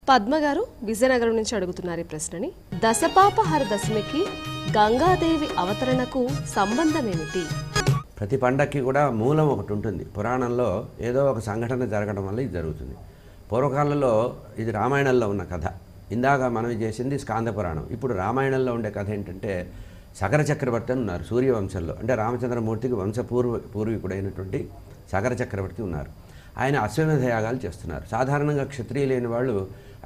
పద్మ గారు విజయనగరం నుంచి అడుగుతున్నారు ఈ ప్రశ్నని. దశపాపహర దశమికి గంగాదేవి అవతరణకు సంబంధం ఏమిటి? ప్రతి పండక్కి కూడా మూలం ఒకటి ఉంటుంది. పురాణంలో ఏదో ఒక సంఘటన జరగడం వల్ల ఇది జరుగుతుంది. పూర్వకాలంలో ఇది రామాయణంలో ఉన్న కథ. ఇందాక మనం చేసింది స్కాంద పురాణం. ఇప్పుడు రామాయణంలో ఉండే కథ ఏంటంటే, సగర చక్రవర్తి అని ఉన్నారు సూర్యవంశంలో. అంటే రామచంద్రమూర్తికి పూర్వీకుడైనటువంటి సగర చక్రవర్తి ఉన్నారు. ఆయన అశ్వమేధ యాగాలు చేస్తున్నారు. సాధారణంగా క్షత్రియులైన వాళ్ళు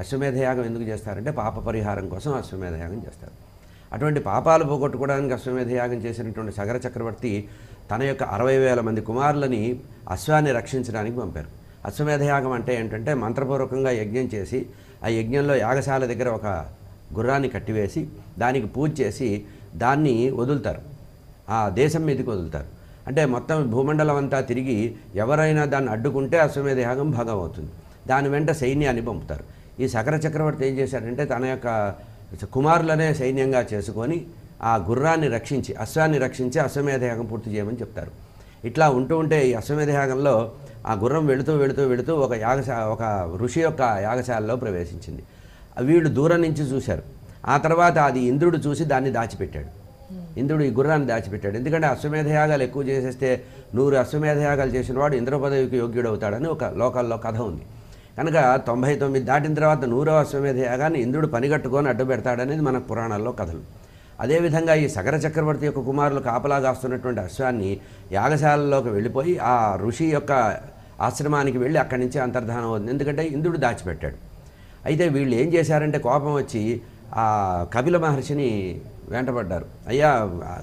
అశ్వమేధ యాగం ఎందుకు చేస్తారంటే పాప పరిహారం కోసం అశ్వమేధ యాగం చేస్తారు. అటువంటి పాపాలు పోగొట్టుకోవడానికి అశ్వమేధ యాగం చేసినటువంటి సగర చక్రవర్తి తన యొక్క 60,000 మంది కుమారులని అశ్వాన్ని రక్షించడానికి పంపారు. అశ్వమేధ యాగం అంటే ఏంటంటే మంత్రపూర్వకంగా యజ్ఞం చేసి ఆ యజ్ఞంలో యాగశాల దగ్గర ఒక గుర్రాన్ని కట్టివేసి దానికి పూజ చేసి దాన్ని వదులుతారు, ఆ దేశం మీదకి వదులుతారు. అంటే మొత్తం భూమండలం అంతా తిరిగి ఎవరైనా దాన్ని అడ్డుకుంటే అశ్వమేధ యాగం భంగం అవుతుంది. దాని వెంట సైన్యాన్ని పంపుతారు. ఈ సగర చక్రవర్తి ఏం చేశాడంటే తన యొక్క కుమారులనే సైన్యంగా చేసుకొని ఆ గుర్రాన్ని రక్షించి అశ్వాన్ని రక్షించి అశ్వమేధ యాగం పూర్తి చేయమని చెప్తారు. ఇట్లా ఉంటూ ఉంటే ఈ అశ్వమేధ యాగంలో ఆ గుర్రం వెళుతూ ఒక ఋషి యొక్క యాగశాలలో ప్రవేశించింది. వీళ్ళు దూరం నుంచి చూశారు. ఆ తర్వాత అది ఇంద్రుడు చూసి దాన్ని దాచిపెట్టాడు. ఇంద్రుడు ఈ గుర్రాన్ని దాచిపెట్టాడు. ఎందుకంటే అశ్వమేధ యాగాలు ఎక్కువ చేసేస్తే 100 అశ్వమేధ యాగాలు చేసిన వాడు ఇంద్ర పదవికి యోగ్యుడవుతాడని ఒక లోకల్లో కథ ఉంది. కనుక 99 దాటిన తర్వాత 100వ అశ్వమేధ యాగాన్ని ఇంద్రుడు పనిగట్టుకొని అడ్డు పెడతాడనేది మన పురాణాల్లో కథలు. అదేవిధంగా ఈ సగర చక్రవర్తి యొక్క కుమారులు కాపలాగాస్తున్నటువంటి అశ్వాన్ని యాగశాలలోకి వెళ్ళిపోయి ఆ ఋషి యొక్క ఆశ్రమానికి వెళ్ళి అక్కడి నుంచి అంతర్ధానం అవుతుంది. ఎందుకంటే ఇంద్రుడు దాచిపెట్టాడు. అయితే వీళ్ళు ఏం చేశారంటే కోపం వచ్చి ఆ కపిల మహర్షిని వెంటబడ్డారు. అయ్యా,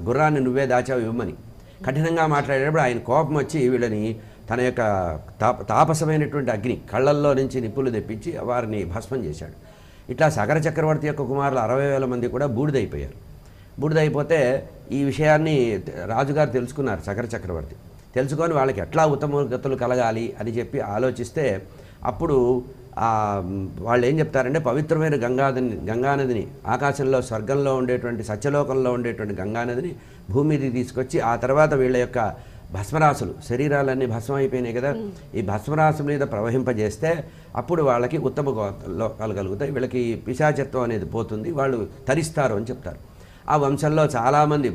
గుర్రాన్ని నువ్వే దాచావు ఇవ్వమని కఠినంగా మాట్లాడేటప్పుడు ఆయన కోపం వచ్చి వీళ్ళని తన యొక్క తాపసమైనటువంటి అగ్ని కళ్ళల్లో నుంచి నిప్పులు తెప్పించి వారిని భస్మం చేశాడు. ఇట్లా సగర చక్రవర్తి యొక్క కుమారులు 60,000 మంది కూడా బూడిదైపోయారు. బూడిదైపోతే ఈ విషయాన్ని రాజుగారు తెలుసుకున్నారు. సగర చక్రవర్తి తెలుసుకొని వాళ్ళకి ఎట్లా ఉత్తమగతులు కలగాలి అని చెప్పి ఆలోచిస్తే అప్పుడు వాళ్ళు ఏం చెప్తారంటే పవిత్రమైన గంగానదిని ఆకాశంలో స్వర్గంలో ఉండేటువంటి సత్యలోకంలో ఉండేటువంటి గంగానదిని భూమి మీదకి తీసుకొచ్చి ఆ తర్వాత వీళ్ళ యొక్క భస్మరాశులు శరీరాలన్నీ భస్మం అయిపోయినాయి కదా, ఈ భస్మరాశుల మీద ప్రవహింపజేస్తే అప్పుడు వాళ్ళకి ఉత్తమ లోకాలు కలుగుతాయి, వీళ్ళకి పిశాచత్వం అనేది పోతుంది, వాళ్ళు తరిస్తారు అని చెప్తారు. ఆ వంశంలో చాలామంది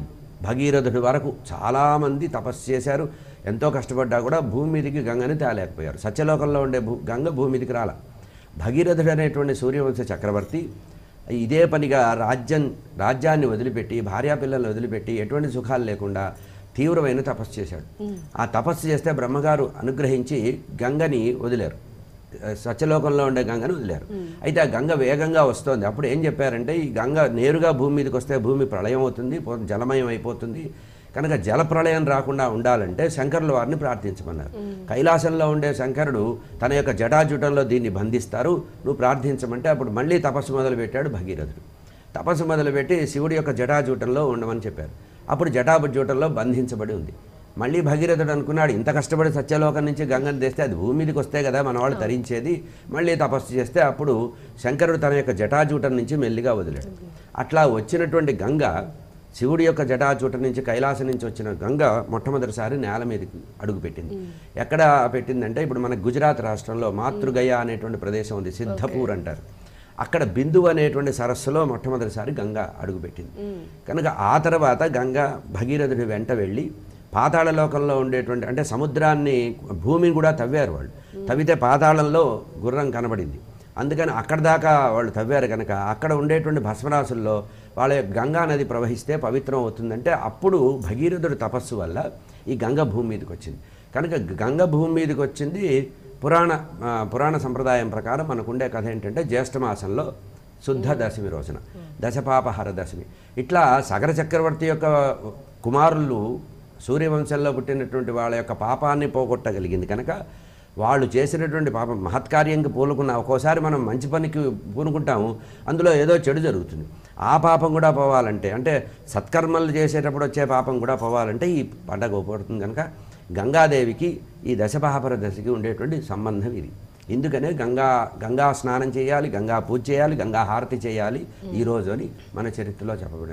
భగీరథుడి వరకు చాలామంది తపస్సు చేశారు. ఎంతో కష్టపడ్డా కూడా భూమి మీదకి గంగని తేలేకపోయారు. సత్యలోకంలో ఉండే గంగ భూమి మీదకి రాల. భగీరథుడు అనేటువంటి సూర్యవంశ చక్రవర్తి ఇదే పనిగా రాజ్యాన్ని వదిలిపెట్టి భార్యాపిల్లలను వదిలిపెట్టి ఎటువంటి సుఖాలు లేకుండా తీవ్రమైన తపస్సు చేశాడు. ఆ తపస్సు చేస్తే బ్రహ్మగారు అనుగ్రహించి గంగని వదిలేరు, సత్యలోకంలో ఉండే గంగను వదిలేరు. అయితే ఆ గంగ వేగంగా వస్తోంది. అప్పుడు ఏం చెప్పారంటే ఈ గంగ నేరుగా భూమి మీదకి వస్తే భూమి ప్రళయం అవుతుంది, జలమయం అయిపోతుంది. కనుక జల ప్రళయం రాకుండా ఉండాలంటే శంకరుల వారిని ప్రార్థించమన్నారు. కైలాసంలో ఉండే శంకరుడు తన యొక్క జటాజూటంలో దీన్ని బంధిస్తారు, నువ్వు ప్రార్థించమంటే అప్పుడు మళ్ళీ తపస్సు మొదలుపెట్టాడు భగీరథుడు. తపస్సు మొదలుపెట్టి శివుడి యొక్క జటాజూటంలో ఉండమని చెప్పారు. అప్పుడు జటాజూటంలో బంధించబడి ఉంది. మళ్ళీ భగీరథుడు అనుకున్నాడు, ఇంత కష్టపడి సత్యలోకం నుంచి గంగను తెస్తే అది భూమి మీదకి వస్తే కదా మన వాళ్ళు తరించేది, మళ్ళీ తపస్సు చేస్తే అప్పుడు శంకరుడు తన యొక్క జటాజూటం నుంచి మెల్లిగా వదిలాడు. అట్లా వచ్చినటువంటి గంగ శివుడి యొక్క జటాజూటం నుంచి కైలాసం నుంచి వచ్చిన గంగ మొట్టమొదటిసారి నేల మీదకి అడుగుపెట్టింది. ఎక్కడ పెట్టిందంటే ఇప్పుడు మన గుజరాత్ రాష్ట్రంలో మాతృగయ అనేటువంటి ప్రదేశం ఉంది, సిద్ధపూర్ అంటారు. అక్కడ బిందువు అనేటువంటి సరస్సులో మొట్టమొదటిసారి గంగ అడుగుపెట్టింది. కనుక ఆ తర్వాత గంగ భగీరథుడి వెంట వెళ్ళి పాతాళలోకంలో ఉండేటువంటి అంటే సముద్రాన్ని భూమిని కూడా తవ్వారు వాళ్ళు. తవ్వితే పాతాళంలో గుర్రం కనబడింది. అందుకని అక్కడ దాకా వాళ్ళు తవ్వారు. కనుక అక్కడ ఉండేటువంటి భస్మరాశుల్లో వాళ్ళ గంగా నది ప్రవహిస్తే పవిత్రం అవుతుందంటే అప్పుడు భగీరథుడి తపస్సు వల్ల ఈ గంగ భూమి మీదకి వచ్చింది. కనుక గంగ భూమి మీదకి వచ్చింది. పురాణ సంప్రదాయం ప్రకారం మనకుండే కథ ఏంటంటే జ్యేష్ఠమాసంలో శుద్ధ దశమి రోజున దశపాపహర దశమి. ఇట్లా సగర చక్రవర్తి యొక్క కుమారులు సూర్యవంశంలో పుట్టినటువంటి వాళ్ళ యొక్క పాపాన్ని పోగొట్టగలిగింది. కనుక వాళ్ళు చేసినటువంటి పాపం మహత్కార్యంకి పూనుకున్న ఒక్కోసారి మనం మంచి పనికి పూనుకుంటాము, అందులో ఏదో చెడు జరుగుతుంది. ఆ పాపం కూడా పోవాలంటే అంటే సత్కర్మలు చేసేటప్పుడు వచ్చే పాపం కూడా పోవాలంటే ఈ పండగ ఉపడుతుంది. కనుక గంగాదేవికి ఈ దశపాపహర దశకి ఉండేటువంటి సంబంధం ఇది. ఇందుకనే గంగా స్నానం చేయాలి, గంగా పూజ చేయాలి, గంగా హారతి చేయాలి ఈరోజు అని మన చరిత్రలో చెప్పబడి